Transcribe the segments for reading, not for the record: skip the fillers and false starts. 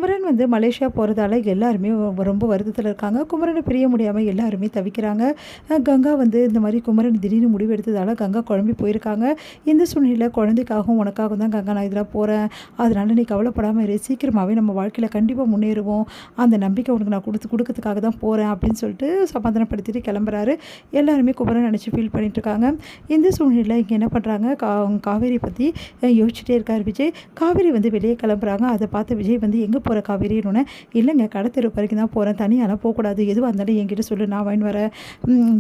குமரன் வந்து மலேசியா போகிறதால எல்லாருமே ரொம்ப வருத்தத்தில் இருக்காங்க. குமரனை பிரிய முடியாமல் எல்லாருமே தவிக்கிறாங்க. கங்கா வந்து இந்த மாதிரி குமரன் திடீர்னு முடிவு எடுத்ததால் கங்கா குழம்பி போயிருக்காங்க. இந்த சூழ்நிலையில் குழந்தைக்காகவும் உனக்காகவும் தான் கங்கா நான் இதில் போகிறேன், அதனால் நீ கவலைப்படாமல் இரு, சீக்கிரமாகவே நம்ம வாழ்க்கையில் கண்டிப்பாக முன்னேறுவோம், அந்த நம்பிக்கை உனக்கு நான் கொடுக்கறதுக்காக தான் போகிறேன் அப்படின்னு சொல்லிட்டு சமாதானப்படுத்திட்டு கிளம்புறாரு. எல்லாருமே குமரன் நினச்சி ஃபீல் பண்ணிட்டுருக்காங்க. இந்த சூழ்நிலையில் இங்கே என்ன பண்ணுறாங்க, காவேரி பற்றி யோசிச்சுட்டே இருக்கார் விஜய். காவேரி வந்து வெளியே கிளம்புறாங்க. அதை பார்த்து விஜய் வந்து எங்கே போகிற காவேரின்னு, இல்லைங்க கடத்தெரு வரைக்கும் தான் போகிறேன், தனியாலாம் போகக்கூடாது, எதுவாக இருந்தாலும் என்கிட்ட சொல்லு, நான் வாங்கிட்டு வரேன்.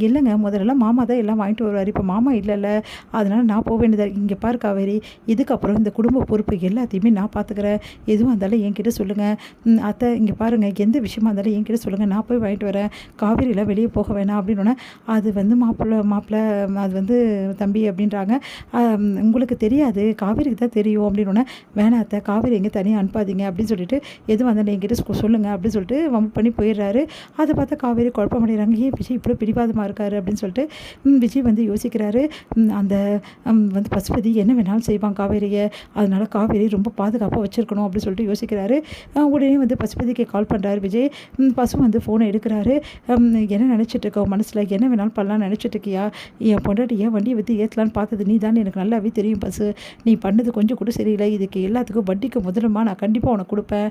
இல்லைங்க முதல்ல மாமா தான் எல்லாம் வாங்கிட்டு வருவார், இப்போ மாமா இல்லைல்ல, அதனால் நான் போக வேண்டியதாக. இங்கே பாரு காவேரி, இதுக்கப்புறம் இந்த குடும்ப பொறுப்பு எல்லாத்தையுமே நான் பார்த்துக்கிறேன், எதுவாக இருந்தாலும் என்கிட்ட சொல்லுங்கள் அத்தை, இங்கே பாருங்கள் எந்த விஷயமா இருந்தாலும் என்கிட்ட சொல்லுங்கள், நான் போய் வாங்கிட்டு வரேன், காவேரியில் வெளியே போக வேணாம் அப்படின்னு. அது வந்து மாப்பிள்ளை அது வந்து தம்பி அப்படின்றாங்க. உங்களுக்கு தெரியாது, காவேரிக்கு தான் தெரியும் அப்படின்னு. வேணாம் அத்தை, காவேரி எங்கே தனியாக அனுப்பாதீங்க அப்படின்னு சொல்லிட்டு, எதுவும் வந்தால் என்கிட்ட சொல்லுங்கள் அப்படின்னு சொல்லிட்டு வம்பு பண்ணி போயிடுறாரு. அதை பார்த்தா காவேரி குழப்பமடைகிறாங்க. ஏன் விஜய் இவ்வளோ பிடிவாதமாக இருக்காரு அப்படின்னு சொல்லிட்டு விஜய் வந்து யோசிக்கிறாரு. அந்த வந்து பசுபதி என்ன வேணாலும் செய்வான் காவேரியை, அதனால் காவேரி ரொம்ப பாதுகாப்பாக வச்சுருக்கணும் அப்படின்னு சொல்லிட்டு யோசிக்கிறாரு. உடனே வந்து பசுபதிக்கு கால் பண்ணுறாரு விஜய். பசு வந்து ஃபோனை எடுக்கிறாரு. என்ன நினச்சிட்ருக்க மனசில், என்ன வேணாலும் பண்ணலான்னு நினச்சிட்ருக்கியா, என் பொண்டாட்டி ஏன் வண்டியை விற்று ஏற்றலான்னு பார்த்தது நீ தான், எனக்கு நல்லாவே தெரியும் பசு, நீ பண்ணது கொஞ்சம் கூட சரியில்லை, இதுக்கு எல்லாத்துக்கும் வட்டிக்கு முதலமா நான் கண்டிப்பாக உனக்கு கொடுப்பேன்,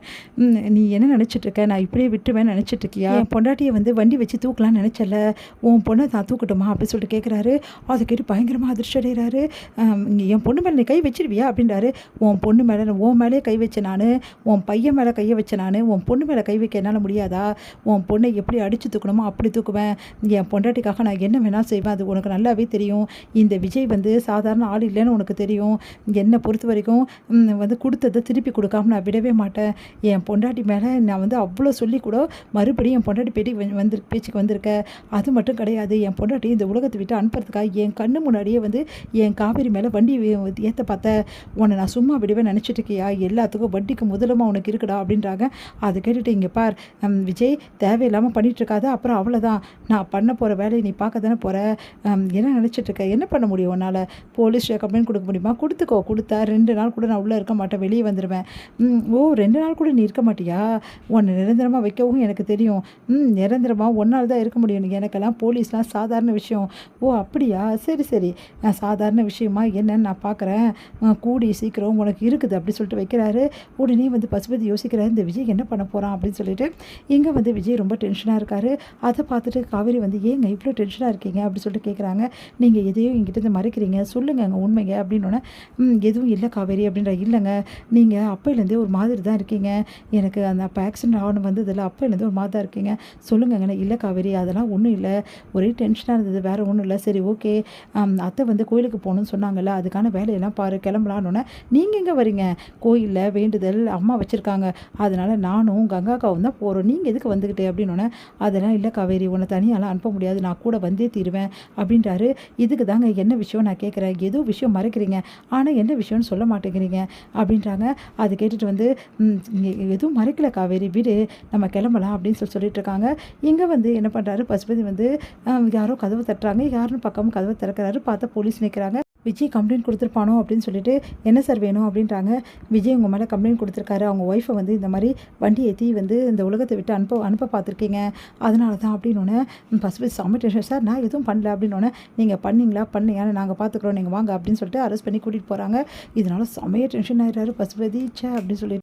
நீ என்ன நினச்சிட்ருக்க, நான் இப்படியே விட்டுவேன்னு நினச்சிட்ருக்கியா, என் பொண்டாட்டியை வந்து வண்டி வச்சு தூக்கலான்னு நினச்சல, உன் பொண்ணை நான் தூக்கட்டுமா அப்படின்னு சொல்லிட்டு கேட்குறாரு. அதை கேட்டு பயங்கரமாக அதிர்ச்சி அடைகிறாரு. என் பொண்ணு மேலே நீ கை வச்சிருவியா அப்படின்றாரு. உன் பொண்ணு மேலே, உன் மேலே கை வச்ச நான், உன் பையன் மேலே கையை வச்ச நான், உன் பொண்ணு மேலே கை வைக்க என்னால் முடியாதா, உன் பொண்ணை எப்படி அடித்து தூக்கணுமோ அப்படி தூக்குவேன், என் பொண்டாட்டிக்காக நான் என்ன வேணாலும் செய்வேன், அது உனக்கு நல்லாவே தெரியும், இந்த விஜய் வந்து சாதாரண ஆள் இல்லைன்னு உனக்கு தெரியும், என்னை பொறுத்த வரைக்கும் வந்து கொடுத்ததை திருப்பி கொடுக்காம நான் விடவே மாட்டேன், என் பொண்டாட்டி மேலே நான் வந்து அவ்வளோ சொல்லி கூட மறுபடியும் என் பொண்டாட்டி பேச்சுக்கு வந்திருக்க, அது மட்டும் கிடையாது, என் பொண்டாட்டி இந்த உலகத்தை விட்டு அனுப்புறதுக்காக என் கண்ணு முன்னாடியே வந்து என் காவேரி மேலே வண்டி ஏற்ற பார்த்த, உன்னை நான் சும்மா விடுவேன் நினச்சிட்டு இருக்கியா, எல்லாத்துக்கும் வட்டிக்கு முதலமாக உனக்கு இருக்குடா அப்படின்றாங்க. அதை கேட்டுட்டு இங்கே பார் விஜய், தேவையில்லாமல் பண்ணிகிட்டு இருக்காது, அப்புறம் அவ்வளோதான், நான் பண்ண போகிற வேலையை நீ பார்க்க தானே போகிற, என்ன நினச்சிட்ருக்க, என்ன பண்ண முடியும் உன்னால், போலீஸ் கம்ப்ளைண்ட் கொடுக்க முடியுமா, கொடுத்துக்கோ, கொடுத்தா 2 நாள் கூட நான் உள்ளே இருக்க மாட்டேன், வெளியே வந்துடுவேன். ஓ 2 நாள் கூட நீ இருக்க மாட்டியா, உன்னை நிரந்தரமாக வைக்கவும் எனக்கு தெரியும், நிரந்தரமாக 1 நாள் தான் இருக்க முடியும், எனக்கெல்லாம் போலீஸ்லாம் சாதாரண விஷயம், ஓ அப்படியா, சரி சரி, நான் சாதாரண விஷயமா என்னன்னு நான் பார்க்குறேன், கூடி சீக்கிரம் உனக்கு இருக்குது அப்படி சொல்லிட்டு வைக்கிறாரு. உடனே வந்து பசுபதி யோசிக்கிறாரு, இந்த விஜய் என்ன பண்ண போகிறான் அப்படின்னு சொல்லிட்டு. இங்கே வந்து விஜய் ரொம்ப டென்ஷனாக இருக்கார். அதை பார்த்துட்டு காவேரி வந்து ஏங்க இவ்வளோ டென்ஷனாக இருக்கீங்க அப்படின்னு சொல்லிட்டு கேட்குறாங்க. நீங்கள் எதையும் எங்கிட்ட மறைக்கிறீங்க, சொல்லுங்க உண்மைங்க அப்படின்னோடனே, எதுவும் இல்லை காவேரி அப்படின்ற. இல்லைங்க, நீங்கள் அப்பையிலேருந்தே ஒரு மாதிரி தான் இருக்கீங்க, எனக்கு அந்த அப்போ ஆக்சிடென்ட் ஆகணும் வந்ததில்ல, அப்பையிலேருந்து ஒரு மாதிரி தான் இருக்கீங்க, சொல்லுங்கங்கண்ணே. இல்லை காவேரி, அதெல்லாம் ஒன்றும் இல்லை, ஒரே டென்ஷனாக இருந்தது, வேறு ஒன்றும் இல்லை. சரி ஓகே, அத்தை வந்து கோயிலுக்கு போகணுன்னு சொன்னாங்கல்ல, அதுக்கான வேலையெல்லாம் பாரு, கிளம்பலான்னு. நீங்கள் எங்கே வரீங்க, கோயிலில் வேண்டுதல் அம்மா வச்சுருக்காங்க, அதனால் நானும் கங்காக்காவும் தான் போகிறோம், நீங்கள் எதுக்கு வந்துக்கிட்டே அப்படின்னோடனே, அதெல்லாம் இல்லை காவேரி, உன்னை தனியாலாம் அனுப்ப முடியாது, நான் கூட வந்தே தீருவேன் அப்படின்றாரு. இதுக்கு தாங்க என்ன விஷயம் நான் கேட்குறேன், ஏதோ விஷயம் மறைக்கிறீங்க, ஆனால் என்ன விஷயம்னு சொல்ல மாட்டேங்கிறீங்க அப்படின்றாங்க. அது கேட்டுட்டு வந்து எதுவும் மறைக்கல காவேரி, வீடு நம்ம கிளம்பலாம் அப்படின்னு சொல்லிட்டு இருக்காங்க. இங்கே வந்து என்ன பண்ணுறாரு பசுபதி வந்து, யாரோ கதவு தட்டுறாங்க, யாருன்னு பக்கமும் கதவை திறக்கிறாரு. பார்த்தா போலீஸ் நிற்கிறாங்க. விஜய் கம்ப்ளைண்ட் கொடுத்துருப்பானோ அப்படின்னு சொல்லிட்டு, என்ன சார் வேணும் அப்படின்றாங்க. விஜய் உங்கள் மேலே கம்ப்ளைண்ட் கொடுத்துருக்காரு, அவங்க ஒய்ஃபை வந்து இந்த மாதிரி வண்டி ஏற்றி வந்து இந்த உலகத்தை விட்டு அனுப்ப பார்த்துருக்கீங்க, அதனால தான் அப்படின்னு. பசுபதி செம்ம டென்ஷன், சார் நான் எதுவும் பண்ணல அப்படின்னு. நீங்கள் பண்ணீங்க நாங்கள் பார்த்துக்குறோம், நீங்கள் வாங்க அப்படின்னு சொல்லிட்டு அரெஸ்ட் பண்ணி கூட்டிகிட்டு போகிறாங்க. இதனால செம்மைய டென்ஷன் ஆகிடுறாரு பசுபதி, சே அப்படின்னு சொல்லிட்டு.